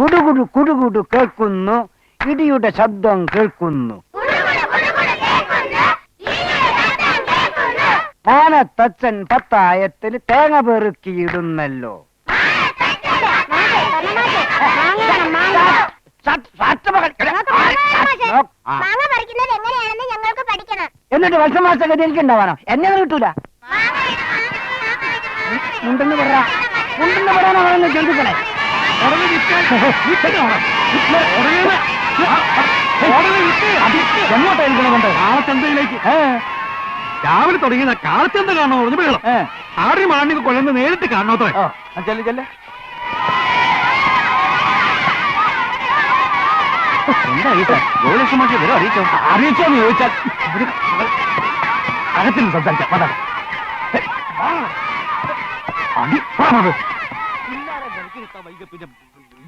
കുടുകുടു കുടുകുടു കേൾക്കുന്നു, ഇടിയുടെ ശബ്ദം കേൾക്കുന്നു. ആനത്തച്ഛൻ പത്തായത്തിൽ തേങ്ങ പെറുക്കിയിടുന്നല്ലോ. എന്നിട്ട് വർഷമാസഗതി എനിക്ക് ഉണ്ടാവാനോ? എന്നെ കിട്ടൂല. മുണ്ടെന്ന് പറയാ, മുണ്ടെന്ന് പറയാനാണെന്ന് ചോദിക്കണേ. എങ്ങോട്ടായിരിക്കണം കൊണ്ട്? കാളച്ചന്തയിലേക്ക്. രാവിലെ തുടങ്ങിയ കാളച്ചന്ത കാണണോ? ആടി മാണ്ടി കൊള്ളുന്ന നേരിട്ട് കാണണോ? ചെല്ലു ചെല്ല. എന്താ ഗോലക്ഷമാക്കി വരും അറിയിച്ചോ? അറിയിച്ചോന്ന് ചോദിച്ചാൽ അകത്തിൽ സംസാരിക്കാം.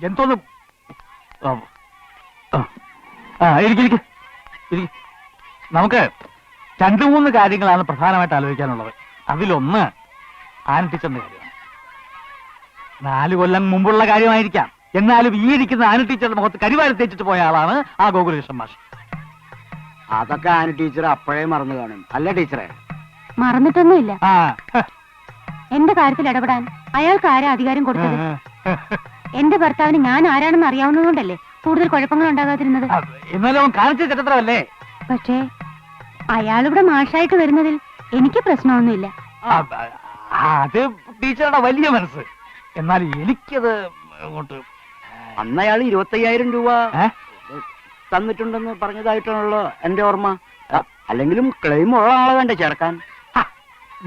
എന്തോന്നും നമുക്ക് 2-3 കാര്യങ്ങളാണ് പ്രധാനമായിട്ട് ആലോചിക്കാനുള്ളത്. അതിലൊന്ന് ആന ടീച്ചറിന്റെ കാര്യമാണ്. 4 കൊല്ലം മുമ്പുള്ള കാര്യമായിരിക്കാം, എന്നാലും ഈ ഇരിക്കുന്ന ആന ടീച്ചറുടെ മുഖത്ത് കരിവാരി തേച്ചിട്ട് പോയ ആളാണ് ആ ഗോകുലകൃഷ്ണൻ മാഷ്. അതൊക്കെ ആന ടീച്ചർ അപ്പോഴേ മറന്നു കാണും, അല്ല ടീച്ചറെ? മറന്നിട്ടൊന്നുമില്ല. എന്റെ കാര്യത്തിൽ ഇടപെടാൻ അയാൾക്ക് ആരാ അധികാരം കൊടുത്തത്? എന്റെ ഭർത്താവിന് ഞാൻ ആരാണെന്ന് അറിയാവുന്നതുകൊണ്ടല്ലേ കൂടുതൽ കുഴപ്പങ്ങൾ ഉണ്ടാകാതിരുന്നത്. എന്നാലും കാണിച്ച ചരിത്രമല്ലേ? പക്ഷേ അയാളിവിടെ മാഷായിട്ട് വരുന്നതിൽ എനിക്ക് പ്രശ്നമൊന്നുമില്ല. അത് ടീച്ചറുടെ വലിയ മനസ്സ്. എന്നാൽ എനിക്കത് അങ്ങോട്ട്. അന്ന് അയാൾ 25,000 രൂപ തന്നിട്ടുണ്ടെന്ന് പറഞ്ഞതായിട്ടാണല്ലോ എന്റെ ഓർമ്മ. അല്ലെങ്കിലും ക്ലെയിം ഉള്ള ആളെ വേണ്ട ചേർക്കാൻ.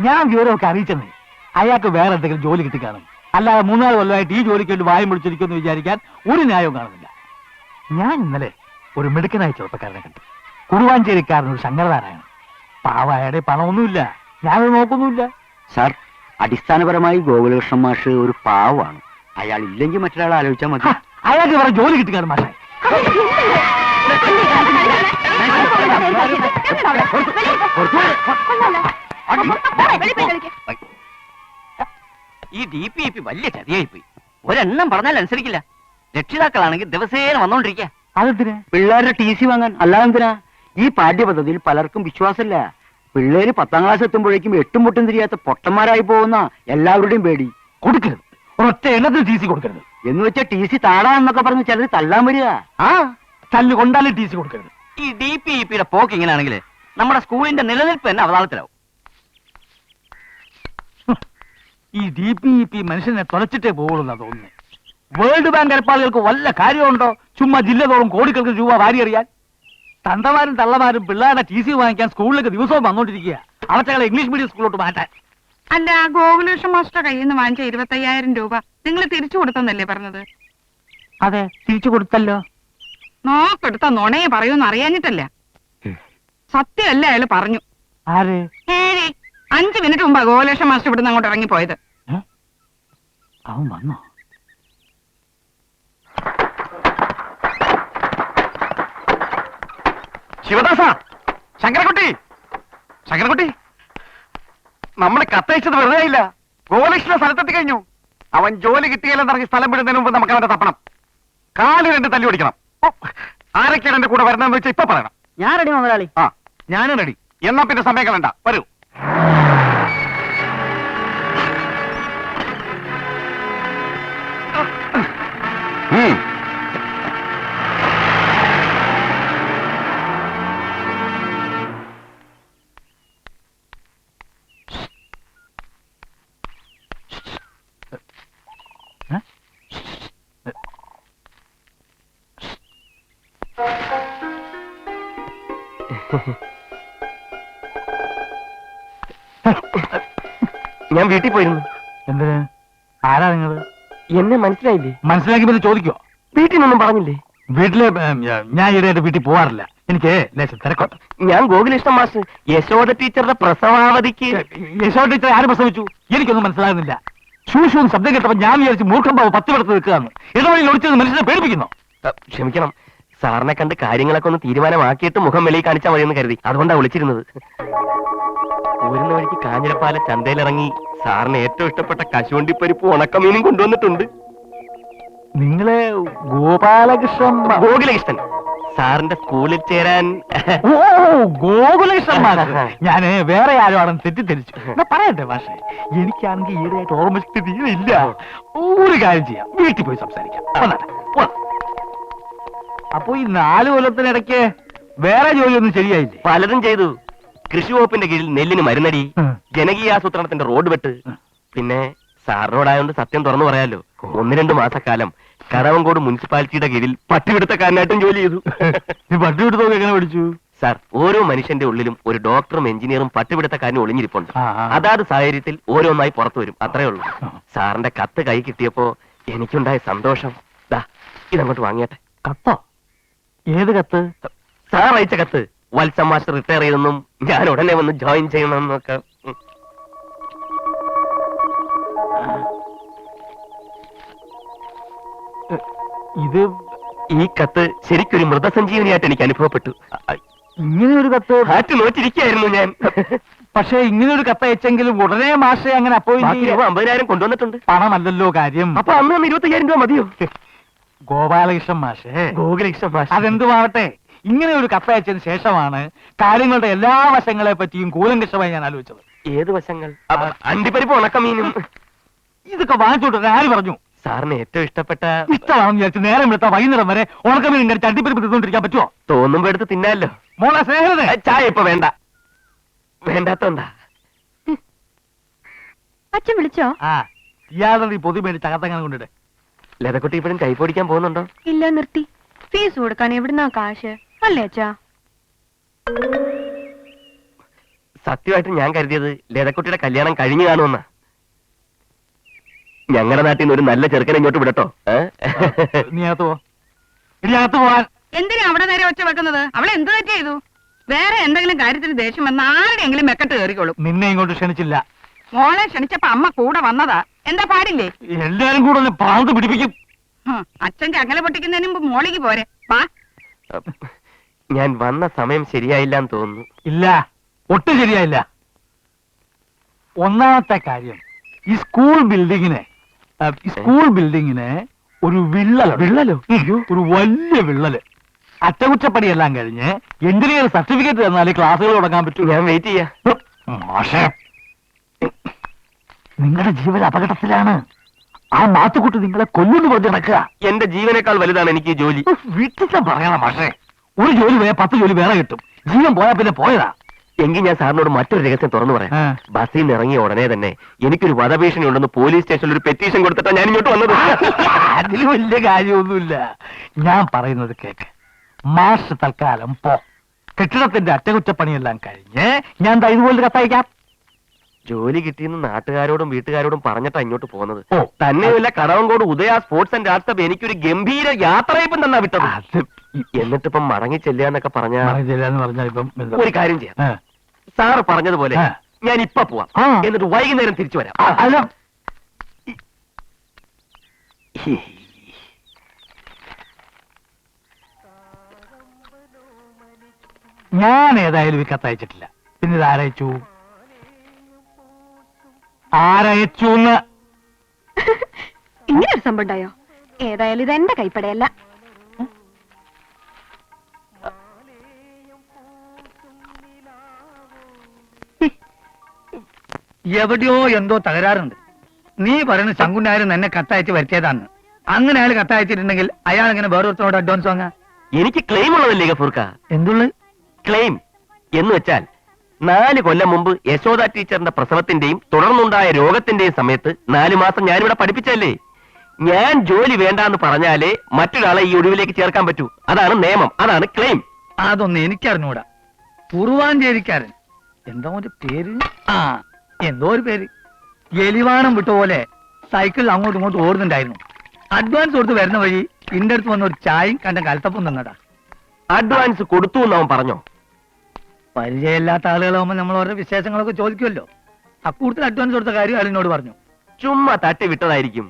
ഞാൻ വിവരമൊക്കെ അറിയിച്ചെന്നേ. അയാൾക്ക് വേറെ എന്തെങ്കിലും ജോലി കിട്ടിക്കാണും. അല്ലാതെ 3-4 കൊല്ലമായിട്ട് ഈ ജോലിക്ക് വേണ്ടി വായും പിടിച്ചിരിക്കുമെന്ന് വിചാരിക്കാൻ ഒരു ന്യായവും കാണുന്നില്ല. ഞാൻ ഇന്നലെ ഒരു മിടുക്കനായ ചെറുപ്പക്കാരനെ കണ്ടു. കുറുവാഞ്ചേരിക്കാരനൊരു ശങ്കരനാരായണൻ. പാവായുടെ പണമൊന്നുമില്ല, ഞാനത് നോക്കുന്നുമില്ല. സാർ, അടിസ്ഥാനപരമായി ഗോകുലകൃഷ്ണൻ മാഷ് ഒരു പാവാണ്. അയാൾ ഇല്ലെങ്കിൽ മറ്റൊരാളെ ആലോചിച്ചാൽ മതി. അയാൾക്ക് വേറെ ജോലി കിട്ടിക്കാണ് മാഷെ. ഈ DPIP വലിയ ചതിയായിപ്പോയി. ഒരെണ്ണം പറഞ്ഞാൽ അനുസരിക്കില്ല. രക്ഷിതാക്കളാണെങ്കിൽ ദിവസേന വന്നോണ്ടിരിക്കുക. അതെന്തിനാ? പിള്ളേരുടെ TC വാങ്ങാൻ. അല്ലാതെന്തിനാ? ഈ പാഠ്യപദ്ധതിയിൽ പലർക്കും വിശ്വാസമില്ല. പിള്ളേര് 10ാം ക്ലാസ് എത്തുമ്പോഴേക്കും 8ഉം പൊട്ടും തിരിയാത്ത പൊട്ടന്മാരായി പോകുന്ന എല്ലാവരുടെയും പേടി. കൊടുക്കരുത്, ഒരൊറ്റ എണ്ണത്തിൽ TC കൊടുക്കരുത്. എന്ന് വെച്ചാൽ TC താടാന്നൊക്കെ പറഞ്ഞ് ചിലർ തല്ലാൻ വരിക. തല്ലുകൊണ്ടാലും TC കൊടുക്കരുത്. ഈ DPIPയുടെ പോക്ക് ഇങ്ങനെയാണെങ്കിൽ നമ്മുടെ സ്കൂളിന്റെ നിലനിൽപ്പ് തന്നെ അവതാളത്തിലാവും. ഈ DPIP മനുഷ്യനെ തുലച്ചിട്ടേ പോകുള്ളൂ തോന്നുന്നു. വേൾഡ് ബാങ്ക് ഏർപ്പാടുകൾക്ക് വല്ല കാര്യമുണ്ടോ? ചുമ്മാ ജില്ല തോറും കോടിക്കണക്കിന് രൂപ വാരിയറിയാൻ. തന്തമാരും തള്ളമാരും പിള്ളേരുടെ TC വാങ്ങിക്കാൻ സ്കൂളിലേക്ക് ദിവസവും വന്നോണ്ടിരിക്കുക. അവറ്റകളെ ഇംഗ്ലീഷ് മീഡിയം സ്കൂളിലോട്ട് മാറ്റാൻ. അല്ല, ഗോകുലകൃഷ്ണൻ മാസ്റ്റർ കയ്യിൽ നിന്ന് വാങ്ങിച്ച 25,000 രൂപ നിങ്ങൾ തിരിച്ചു കൊടുത്തെന്നല്ലേ പറഞ്ഞത്? അതെ, തിരിച്ചു കൊടുത്തല്ലോ. നോക്കെടുത്ത നുണയെ പറയൂന്ന് അറിയാഞ്ഞിട്ടല്ല, സത്യമല്ല അയാള് പറഞ്ഞു. ആര്? 5 മിനിറ്റ് മുമ്പാ ഗോകുലകൃഷ്ണൻ മാസ്റ്റർ ഇവിടുന്ന് അങ്ങോട്ട് ഇറങ്ങിപ്പോയത്. അവൻ വന്നോ? ശിവദാസ, ശങ്കരക്കുട്ടി, ശങ്കരക്കുട്ടി, നമ്മളെ കത്തയച്ചത് വെറുതെ ഇല്ല. ഗോകുലകൃഷ്ണൻ സ്ഥലത്തെത്തി കഴിഞ്ഞു. അവൻ ജോലി കിട്ടിയില്ലെന്ന് പറഞ്ഞ് സ്ഥലം വിടുന്നതിന് മുമ്പ് നമുക്ക് അവന്റെ തപ്പണം. 4 2 തല്ലി ഓടിക്കണം. ആരൊക്കെയാണ് എന്റെ കൂടെ വരുന്നതെന്ന് വെച്ചാൽ ഇപ്പൊ പറയണം. ഞാൻ റെഡി മുതലാളി. ഞാനും റെഡി. എന്നാ പിന്നെ സമയം കളണ്ട, വരൂ. ഞാൻ വീട്ടിൽ പോയിരുന്നു. എന്തിന്? ആരാ നിങ്ങള്? എന്നെ മനസ്സിലായില്ലേ? മനസ്സിലാക്കി പിന്നെ ചോദിക്കോ? വീട്ടിൽ നിന്നും പറഞ്ഞില്ലേ? വീട്ടില് ഞാൻ ഈയിടെയായിട്ട് വീട്ടിൽ പോവാറില്ല. എനിക്ക് തിരക്കോട്ടെ. ഞാൻ ഗോകുലകൃഷ്ണൻ മാസ്റ്റർ യശോദ ടീച്ചറുടെ പ്രസവാവധിക്ക്. യശോദ ടീച്ചർ ആര് പ്രസവിച്ചു? എനിക്കൊന്നും മനസ്സിലാകുന്നില്ല. ശൂഷൂന്ന് ശബ്ദം കേട്ടപ്പോ ഞാൻ വിചാരിച്ചു മൂർഖം പാവ് 10 വെടുത്ത് നിൽക്കുകയാണ്. ഇടവഴി ഒളിച്ചത് മനുഷ്യനെ പേടിപ്പിക്കുന്നു. ക്ഷമിക്കണം, സാറിനെ കണ്ട് കാര്യങ്ങളൊക്കെ ഒന്ന് തീരുമാനമാക്കിയിട്ട് മുഖം വെളിയിൽ കാണിച്ചാൽ മതിയെന്ന് കരുതി. അതുകൊണ്ടാണ് വിളിച്ചിരുന്നത്. പോരുന്ന വഴിക്ക് കാഞ്ഞിരപ്പാല ചന്തയിലിറങ്ങി സാറിന് ഏറ്റവും ഇഷ്ടപ്പെട്ട കശുവണ്ടിപ്പരിപ്പ് ഉണക്കമീനും കൊണ്ടുവന്നിട്ടുണ്ട്. നിങ്ങള് ഗോപാലകൃഷ്ണൻ ഗോകുലകൃഷ്ണൻ സാറിന്റെ സ്കൂളിൽ ചേരാൻ ഓ ഗോകുലകൃഷ്ണൻ മാഷ്. ഞാന് വേറെ ആരും ആണെന്ന് തെറ്റിദ്ധരിച്ചു. എന്നാ പറയട്ടെ മാഷെ, എനിക്കാണെങ്കിൽ ഈയിടെയായിട്ട് ഓർമ്മശക്തി തീരെ ഇല്ല. ഒരു കാര്യം ചെയ്യാം, വീട്ടിൽ പോയി സംസാരിക്കാം. വന്നാട്ടെ, പോവാം. അപ്പൊ ഈ 4 കൊല്ലത്തിനിടയ്ക്ക് വേറെ ജോലിയൊന്നും ശരിയായില്ലേ? പലതും ചെയ്തു. കൃഷി വകുപ്പിന്റെ കീഴിൽ നെല്ലിന് മരുന്നടി, ജനകീയാസൂത്രണത്തിന്റെ റോഡ് വെട്ട്, പിന്നെ സാറിനോടായോണ്ട് സത്യം തുറന്നു പറയാലോ, 1-2 മാസക്കാലം കടവങ്കോട് മുനിസിപ്പാലിറ്റിയുടെ കീഴിൽ പട്ടിപിടുത്തക്കാരനായിട്ടും ജോലി ചെയ്തു. നീ പട്ടിയെടുത്തൊക്കെ എങ്ങനെ പഠിച്ചു? സാർ, ഓരോ മനുഷ്യന്റെ ഉള്ളിലും ഒരു ഡോക്ടറും എഞ്ചിനീയറും പട്ടിപിടുത്തക്കാരനും ഒളിഞ്ഞിരിപ്പുണ്ട്. ആ, ആ. അതാത് സാഹചര്യത്തിൽ ഓരോന്നായി പുറത്തു വരും, അത്രേ ഉള്ളൂ. സാറിന്റെ കത്ത് കൈ കിട്ടിയപ്പോ എനിക്കുണ്ടായ സന്തോഷം. ദാ ഇതങ്ങോട്ട് വാങ്ങിയട്ടെ. കത്തോ? ഏത് കത്ത്? സാർ അയച്ച കത്ത്. വത്സം മാസ്റ്റർ റിട്ടയർ ചെയ്തെന്നും ഞാൻ ഉടനെ വന്ന് ജോയിൻ ചെയ്യണമെന്നൊക്കെ. ഇത് ഈ കത്ത് ശരിക്കൊരു മൃതസഞ്ജീവനിയായിട്ട് എനിക്ക് അനുഭവപ്പെട്ടു. ഇങ്ങനെ ഒരു കത്ത്? ഹാറ്റ് നോറ്റിരിക്കുകയായിരുന്നു ഞാൻ. പക്ഷെ ഇങ്ങനെ ഒരു കത്ത് അയച്ചെങ്കിലും ഉടനെ മാഷെ അങ്ങനെ ബാക്കി രൂപ അപ്പോയിന്റ് 50,000 കൊണ്ടുവന്നിട്ടുണ്ട്. പണമല്ലല്ലോ കാര്യം. അപ്പൊ അന്ന് 25,000 രൂപ മതിയോ? ഗോപാലകൃഷ്ണൻ മാഷെ, ഗോകുലകൃഷ്ണൻ മാഷ്. അതെന്തുമാവട്ടെ, ഇങ്ങനെ ഒരു കത്തയച്ചതിന് ശേഷമാണ് കാര്യങ്ങളുടെ എല്ലാ വശങ്ങളെ പറ്റിയും കൂലങ്കഷമായി ഞാൻ ആലോചിച്ചത്. ഏത് വശങ്ങൾ? അണ്ടിപ്പരിപ്പ് ഉണക്കമീനും. ഇതൊക്കെ വാങ്ങിച്ചോട്ടെ ആര് പറഞ്ഞു? സാറിന് ഏറ്റവും ഇഷ്ടപ്പെട്ട ഇഷ്ടമാണെന്ന് വിചാരിച്ച് നേരം എടുത്താൽ വൈകുന്നേരം വരെ ഉണക്കമീൻ കടിച്ച് അണ്ടിപ്പരിപ്പ് തിന്നുകൊണ്ടിരിക്കാൻ പറ്റുമോ? തോന്നുമ്പോ എടുത്ത് തിന്നാലോ. മോളെ സ്നേഹിതേ, ചായ ഇപ്പൊ വേണ്ട. വേണ്ടാത്തോണ്ടാ. അച്ഛൻ വിളിച്ചോ? ആ ഇയാളുടെ ഈ പൊതി മേടിച്ച് അകത്തങ്ങനെ കൊണ്ടിട്ട്. ലതക്കുട്ടി ഇപ്പോഴും കൈ പൊടിക്കാൻ പോകുന്നുണ്ടോ? ഇല്ല, നിർത്തി. ഫീസ് കൊടുക്കാൻ എവിടുന്നാ കാശ്? അല്ലേ അച്ഛാ? സത്യമായിട്ട് ഞാൻ കരുതിയത് ലതക്കുട്ടിയുടെ കല്യാണം കഴിഞ്ഞു കാണുമെന്നാ. ഞങ്ങളുടെ നാട്ടിൽ നിന്ന് ഒരു നല്ല ചെറുക്കനെ ഇങ്ങോട്ട് വിടട്ടോ. നീ അകത്ത് പോ. ഇനി അകത്ത് പോവാൻ. എന്തിനാ അവിടെ നേരെ ഒച്ച വെക്കുന്നത്? അവളെ എന്ത് തെറ്റ് ചെയ്തു? വേറെ എന്തെങ്കിലും കാര്യത്തിന് ദേഷ്യം വന്ന ആരുടെയെങ്കിലും മെക്കെട്ട് കയറിക്കോളും. നിന്നെ ഇങ്ങോട്ട് ക്ഷണിച്ചില്ല. മോളെ ക്ഷണിച്ചപ്പോ അമ്മ കൂടെ വന്നതാ. എന്താ പാടില്ലേ? എല്ലാരും കൂടെ ഒന്ന് പാർത്ത് പിടിപ്പിക്കും. അച്ഛന്റെ അകലെ പൊട്ടിക്കുന്നതിന് മുമ്പ് മോളിക്ക് പോരെ. വാ. ഞാൻ വന്ന സമയം ശരിയായില്ല എന്ന് തോന്നുന്നു. ഇല്ല, ഒട്ടും ശരിയായില്ല. ഒന്നാമത്തെ കാര്യം, ഈ സ്കൂൾ ബിൽഡിങ്ങിന് ഒരു വിള്ളലോ ഒരു വലിയ വിള്ളല്. അറ്റകുറ്റപ്പണിയെല്ലാം കഴിഞ്ഞ് എഞ്ചിനീയർ സർട്ടിഫിക്കറ്റ് തന്നാലേ ക്ലാസ്സുകൾ തുടങ്ങാൻ പറ്റൂ. ഞാൻ വെയിറ്റ് ചെയ്യാ. മാഷേ, നിങ്ങളുടെ ജീവൻ അപകടത്തിലാണ്. ആ മാത്തുക്കുട്ടി നിങ്ങളെ കൊല്ലുന്നു പറഞ്ഞ് നടക്കുക. എന്റെ ജീവനേക്കാൾ വലുതാണ് എനിക്ക് ഈ ജോലി. വീട്ടിൽ പറയണം മാഷേ, ഒരു ജോലി പോയാൽ 10 ജോലി വേറെ കിട്ടും. ജീവൻ പോയാ പിന്നെ പോയതാ. എങ്കിൽ ഞാൻ സാറിനോട് മറ്റൊരു രഹസ്യം തുറന്നു പറയാം. ആ. ബസ്സിൽ നിന്ന് ഇറങ്ങിയ ഉടനെ തന്നെ എനിക്കൊരു വധഭീഷണി ഉണ്ടെന്ന് പോലീസ് സ്റ്റേഷനിൽ ഒരു പെറ്റീഷൻ കൊടുത്തിട്ടാ ഞാൻ ഇങ്ങോട്ട് വന്നത്. അതിൽ വലിയ കാര്യമൊന്നുമില്ല. ഞാൻ പറയുന്നത് കേക്ക്. മാഷ് തൽക്കാലം പോ. കെട്ടിടത്തിന്റെ അറ്റകുറ്റപ്പണിയെല്ലാം കഴിഞ്ഞ് ഞാൻ ദാ ഇതുപോലെ കത്തയക്കാം. ജോലി കിട്ടിയെന്ന് നാട്ടുകാരോടും വീട്ടുകാരോടും പറഞ്ഞിട്ടാ ഇങ്ങോട്ട് പോകുന്നത്. ഓ. തന്നെയല്ല, കടവങ്കോട് ഉദയ സ്പോർട്സ് ആൻഡ് ആർട്സ് ക്ലബ് എനിക്കൊരു ഗംഭീര യാത്രയപ്പം തന്നാ വിട്ടത്. അത് എന്നിട്ടിപ്പം മടങ്ങി ചെല്ലാന്നൊക്കെ പറഞ്ഞ എന്ന് പറഞ്ഞാൽ ഇപ്പം എന്താ? ഒരു കാര്യം ചെയ്യാം. ആ. സാറ് പറഞ്ഞതുപോലെ ആ. ഞാൻ ഇപ്പൊ പോവാം. ആ. എന്നിട്ട് വൈകുന്നേരം തിരിച്ചു വരാം. അല്ല, ഞാൻ ഏതായാലും ഈ കത്തയച്ചിട്ടില്ല. പിന്നെ ഇത് ആരയച്ചു? ആരയച്ചു? ഇങ്ങനെ ഒരു സംഭവം ഉണ്ടായോ? ഏതായാലും ഇത് എന്റെ കൈപ്പടയല്ല. എവിടെയോ എന്തോ തകരാറുണ്ട്. നീ പറയുന്ന ശങ്കുനായരും എന്നെ കത്തയച്ച് വരുത്തിയതാണ്. അങ്ങനെ അയാൾ കത്തയച്ചിട്ടുണ്ടെങ്കിൽ അയാൾ ഇങ്ങനെ വേറൊരുത്തനോട് അഡ്വാൻസ് വാങ്ങാ? എനിക്ക് ക്ലെയിം ഉള്ളതല്ലേ ഗഫൂർക്ക? എന്തുള്ളു ക്ലെയിം എന്ന് വെച്ചാൽ 4 കൊല്ലം മുമ്പ് യശോദ ടീച്ചറിന്റെ പ്രസവത്തിന്റെയും തുടർന്നുണ്ടായ രോഗത്തിന്റെയും സമയത്ത് 4 മാസം ഞാനിവിടെ പഠിപ്പിച്ചല്ലേ. ഞാൻ ജോലി വേണ്ടാന്ന് പറഞ്ഞാലേ മറ്റൊരാളെ ഈ ഒഴിവിലേക്ക് ചേർക്കാൻ പറ്റൂ. അതാണ് നിയമം, അതാണ് ക്ലെയിം. അതൊന്നും എനിക്കറിഞ്ഞൂടാ. കുറുവാഞ്ചേരിക്കാരൻ എന്തോ ഒരു പേര്, എന്തോ ഒരു പേര്, എലിവാണം വിട്ട പോലെ സൈക്കിളിൽ അങ്ങോട്ടും ഇങ്ങോട്ടും ഓടുന്നുണ്ടായിരുന്നു. അഡ്വാൻസ് കൊടുത്ത് വരുന്ന വഴി ഇന്റെ അടുത്ത് വന്ന ഒരു ചായയും കണ്ട കലത്തപ്പം തന്നടാ. അഡ്വാൻസ് കൊടുത്തു എന്ന് അവൻ പറഞ്ഞോ? പരിചയമില്ലാത്ത ആളുകളാവുമ്പോൾ നമ്മൾ ഓരോ വിശേഷങ്ങളൊക്കെ ചോദിക്കുമല്ലോ. അക്കൂട്ടത്തിൽ അഡ്വാൻസ് കൊടുത്ത കാര്യം അയാളിനോട് പറഞ്ഞു. ചുമ്മാ തട്ടി വിട്ടതായിരിക്കും.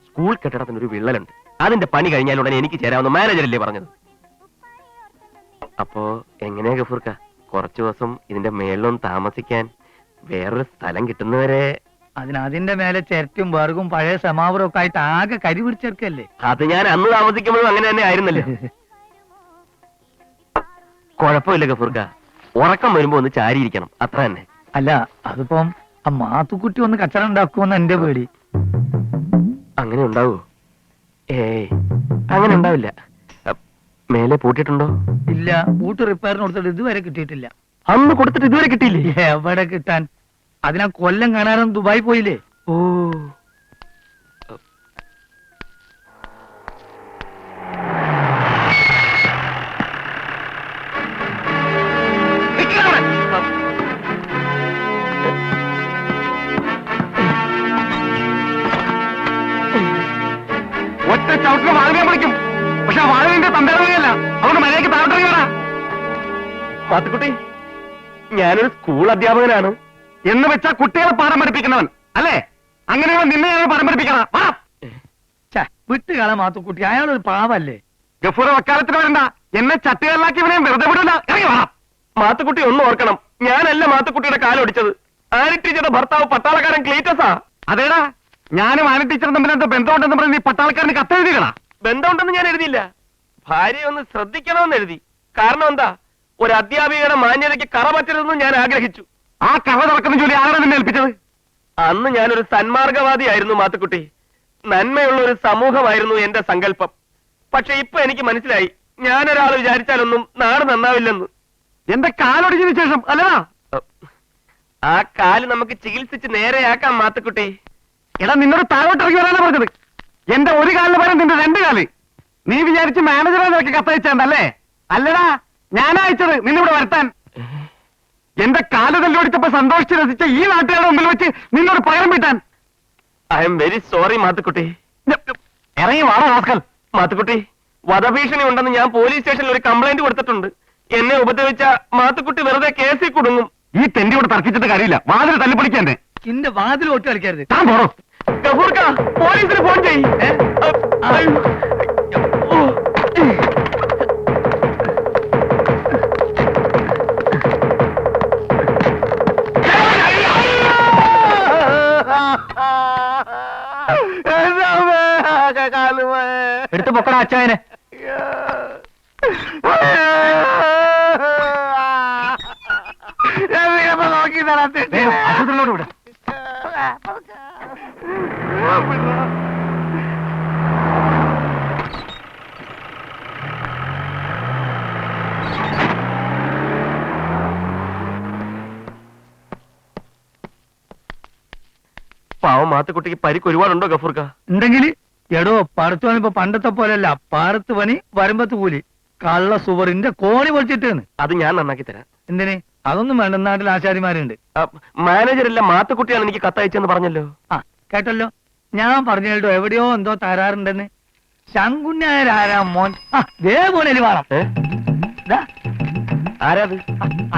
സ്കൂൾ കെട്ടിടത്തിന് ഒരു വിള്ളലുണ്ട്. അതിന്റെ പണി കഴിഞ്ഞാൽ ഉടനെ എനിക്ക് ചേരാവുന്ന മാനേജറല്ലേ പറഞ്ഞത്. അപ്പോ എങ്ങനെയാ ഗഫൂർക്ക, കുറച്ചു ദിവസം ഇതിന്റെ മേളിലൊന്ന് താമസിക്കാൻ വേറൊരു സ്ഥലം കിട്ടുന്നവരെ? അതിന്റെ മേലെ ചിരട്ടും വിറകും പഴയ സമാവറും ഒക്കെ ആയിട്ട് ആകെ കരി പിടിച്ചെടുക്കല്ലേ. അത് ഞാൻ അന്ന് താമസിക്കുമ്പോഴും അങ്ങനെ തന്നെ ആയിരുന്നല്ലോ. കുഴപ്പമില്ല ഗഫൂർക്ക, ഉറക്കം വരുമ്പോ ഒന്ന് ചാരിയിരിക്കണം, അത്ര തന്നെ. അല്ല അതിപ്പം ആ മാത്തുക്കുട്ടി ഒന്ന് കച്ചറ ഉണ്ടാക്കുമെന്ന് എന്റെ പേടി. അങ്ങനെ ഉണ്ടാവോ? ഏയ് അങ്ങനെ ഉണ്ടാവില്ല. മേലെ പൂട്ടിയിട്ടുണ്ടോ? ഇല്ല, ബൂട്ട് റിപ്പയറിന് കൊടുത്തിട്ട് ഇതുവരെ കിട്ടിയിട്ടില്ല. അന്ന് കൊടുത്തിട്ട് ഇതുവരെ കിട്ടിയില്ലേ? എവിടെ കിട്ടാൻ, അതിനാ കൊല്ലം കാണാനും ദുബായി പോയില്ലേ. ഓ ഒറ്റ ചവിട്ടിന് വാഴനെ വിളിക്കും. പക്ഷെ ആ വാഴന്റെ തന്തേറങ്ങയല്ല, അതുകൊണ്ട് മര്യാദയ്ക്ക് താഴോട്ടിറങ്ങി വേണ. പാത്തുക്കുട്ടി, ഞാനൊരു സ്കൂൾ അധ്യാപകനാണ്. എന്ന് വെച്ചാ കുട്ടികളെ പാഠം പഠിപ്പിക്കുന്നവൻ അല്ലേ? അങ്ങനെയുള്ള നിന്നെ ഞാൻ പാഠം പഠിപ്പിക്കണം. വിട്ടുകള മാത്തുക്കുട്ടി, അയാളൊരു പാവല്ലേ. ഗഫൂർ വക്കാലത്തിന് വരണ്ട, എന്നെ ചട്ടികളിലാക്കി ഇവനെ വെറുതെ വിടില്ല. ഇറങ്ങി വേണം. മാത്തുക്കുട്ടി ഒന്നും ഓർക്കണം, ഞാനല്ല മാത്തുക്കുട്ടിയുടെ കാലൊടിച്ചത്. ആനി ടീച്ചറുടെ ഭർത്താവ് പട്ടാളക്കാരൻ ക്ലീറ്റസാ. അതേടാ, ഞാനും ആനി ടീച്ചറും തമ്മിൽ എന്താ ബന്ധമുണ്ടെന്ന് പറഞ്ഞ് നീ പട്ടാളക്കാരന് കത്തെഴുതികളാ. ബന്ധമുണ്ടെന്ന് ഞാൻ എഴുതിയില്ല, ഭാര്യയെ ഒന്ന് ശ്രദ്ധിക്കണമെന്ന് എഴുതി. കാരണം എന്താ, ഒരു അധ്യാപികയുടെ മാന്യതയ്ക്ക് കറ പറ്റരുതെന്ന് ഞാൻ ആഗ്രഹിച്ചു. ആ കറ തുറക്കുന്ന ജോലി ആരാണ് നിന്നെ ഏൽപ്പിച്ചത്? അന്ന് ഞാനൊരു സന്മാർഗവാദിയായിരുന്നു മാത്തുക്കുട്ടി. നന്മയുള്ള ഒരു സമൂഹമായിരുന്നു എന്റെ സങ്കല്പം. പക്ഷെ ഇപ്പൊ എനിക്ക് മനസ്സിലായി, ഞാനൊരാൾ വിചാരിച്ചാലൊന്നും നാട് നന്നാവില്ലെന്ന്. എന്റെ കാലൊടിഞ്ഞതിന് ശേഷം അല്ലടാ. ആ കാല് നമുക്ക് ചികിത്സിച്ച് നേരെയാക്കാം മാത്തുക്കുട്ടി. എടാ, നിന്നോട് താഴോട്ട് ഇറങ്ങി വരാനാ പറഞ്ഞത്. എന്റെ ഒരു കാലിന് പകരം നിന്റെ രണ്ട് കാല്. നീ വിചാരിച്ച് മാനേജറെ നിനക്ക് കത്തയച്ചല്ലേ? അല്ലടാ, ഞാനാ അയച്ചത് നിന്നിവിടെ വരുത്താൻ. എന്റെ കാല് തല്ലോടിച്ചപ്പോ സന്തോഷിച്ച് രസിച്ച ഈ നാട്ടുകാരുടെ മുമ്പിൽ വെച്ച് നിന്നോട് പകരം വീട്ടാൻ. I am very sorry Mathukutty. ഇറങ്ങി വാടാ റാസ്കൽ. മാത്തുക്കുട്ടി, വധഭീഷണി ഉണ്ടെന്ന് ഞാൻ പോലീസ് സ്റ്റേഷനിൽ ഒരു കംപ്ലൈന്റ് കൊടുത്തിട്ടുണ്ട്. എന്നെ ഉപദ്രവിച്ച മാത്തുക്കുട്ടി വെറുതെ കേസിൽ കുടുങ്ങും. ഈ തെണ്ടിയോട് തർക്കിച്ചിട്ട് കാര്യമില്ല, വാതിൽ തല്ലിപ്പൊളിക്കാൻ. ഇന്റെ വാതിൽ ഒട്ടി കളിക്കരുത്. താൻ പോണോ? ഗഫൂർക്ക, പോലീസിന് ഫോൺ ചെയ്യ്. എടുത്തു പൊക്കണ അച്ചായനെ. ആശുപത്രിയിലോട്ട് വിട. പാവം മാത്തുക്കുട്ടിക്ക് പരിക്ക് ഒരുപാടുണ്ടോ ഗഫൂർക്ക? ഉണ്ടെങ്കിൽ എടോ, പറത്ത് പണി ഇപ്പൊ പണ്ടത്തെ പോലെയല്ല. പാറത്ത് പണി വരുമ്പത്ത് കൂലി. കള്ള സുവറിന്റെ കോണി പൊളിച്ചിട്ടേന്ന്. അത് ഞാൻ നന്നാക്കി തരാം. എന്തിന്? അതൊന്നും വേണ്ട, നാട്ടിൽ ആശാരിമാരുണ്ട്. മാനേജറല്ല മാത്തുക്കുട്ടിയാണ് എനിക്ക് കത്തയച്ചെന്ന് പറഞ്ഞല്ലോ. ആ കേട്ടല്ലോ, ഞാൻ പറഞ്ഞോ എവിടെയോ എന്തോ തരാറുണ്ടെന്ന്. ശങ്കുണ്യാരാ മോൻ. ദേ മോനലി വേണം. ആരാത്?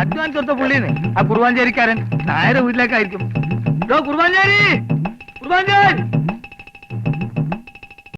അഡ്വാൻസ് കൊടുത്ത പുള്ളിന്ന്, ആ കുറുവാഞ്ചേരിക്കാരൻ. നായരെ വീട്ടിലേക്കായിരിക്കും. കുറുവാഞ്ചേരി, കുറുവാഞ്ചേരി.